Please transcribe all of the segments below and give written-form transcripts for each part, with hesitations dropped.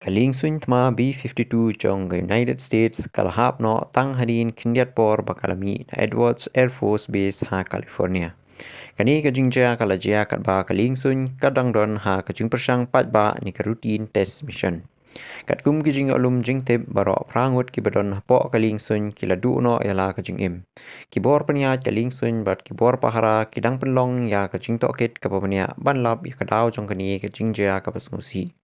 Kaling suny tma B-52 jong United States kalahap no tang hadin kindiat por bakalami na Edwards Air Force Base ha California. Kani kajingja kalajia kat ba kaling suny kadang don ha kajing persang pat ba ni ka routine test mission. Kat kum kijing alum jing tip baro prangut ki badon po kaling suny kila du no yala kajing im. Kibor panya kaling suny bat kibor pahara kidang penlong ya kajing tokit kapapanya banlap ya kadaw jong kani kajingja kapasngusi.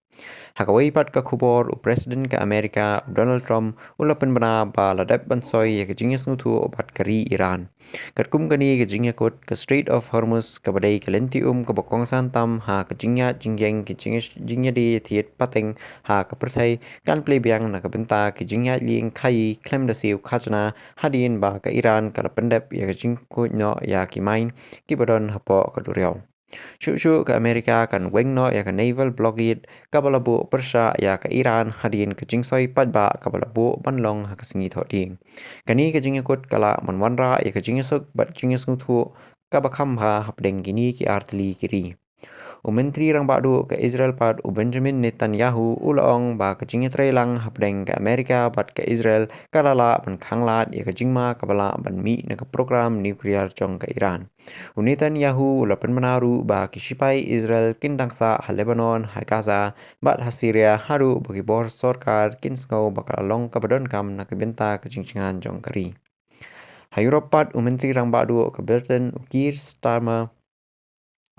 Hakaway pat ka khubor u President ka Amerika Donald Trump ulapan bana ba ladap bansoy ya kajingya snutu obat kari Iran. Katkum gani kajingya kot ka Strait of Hormuz ka badai kalenti ka bokong santam ha kajingya jingyang kajingya di thiet pateng ha ka perthai kan plebyang na kabenta kajingya ling khai klem da siu khajna hadin ba ka Iran kala pendep ya kajing ko no ya kimain kibadon hapo kaduriaw. Syuk ke Amerika kan weng no ya ka naval blockade kabalabu persya ya ka Iran hadin ke jingsoi padba kabalabu banlong ha kasingi thoding. Kani ke jingakut kala manwanra ya ka jingasuk bat jingasnguthu kabakam ha hapdeng gini ki artli kiri. Menteri rang badu ke Israel pat Benjamin Netanyahu ulong ba ke jingya trailang hapdeng ke Amerika bat ke Israel kalala ban khanglat ya ke jingma kabala ban mi na ke program nuklear jong ke Iran. Netanyahu ulapan menaru ba ke sipai Israel kindangsa ha Lebanon ha Gaza bat ha Syria haru bagi bor sorkar kinsngau bakal long kabadon kam na ke benta ke jingchingan jong kari. Ha Europe pat Menteri rang badu ke Britain Keir Starmer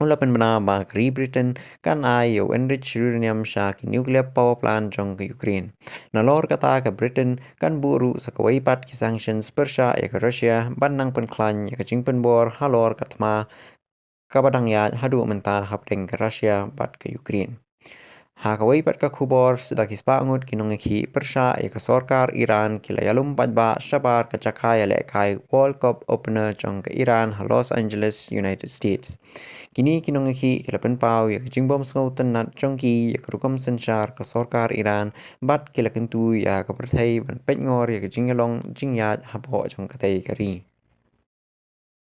ulapan bana ba Great Britain kan ai yo enrich uranium sha ki nuclear power plant jong ke Ukraine. Nalor kata ke Britain kan buru sa kawai pat ki sanctions persya ya ke Russia ban nang pen klan ya ke jingpen bor halor katma kabadang ya hadu menta hapdeng ke Russia bat ke Ukraine. Ha kawai pat ka khubor sedaki spangut kinongeki persya ya ke sorkar Iran kilayalum pat ba syabar ke cakai ya lekai World Cup opener jong ke Iran ha Los Angeles, United States. Kini kinongeki kilapan pau ya kajing bom sengau tenat jongki ya kerukam sensar ke sorkar Iran bat kilakentu ya kepertai ban pet ngor ya kajing yalong jingyat hapo jong katai kari.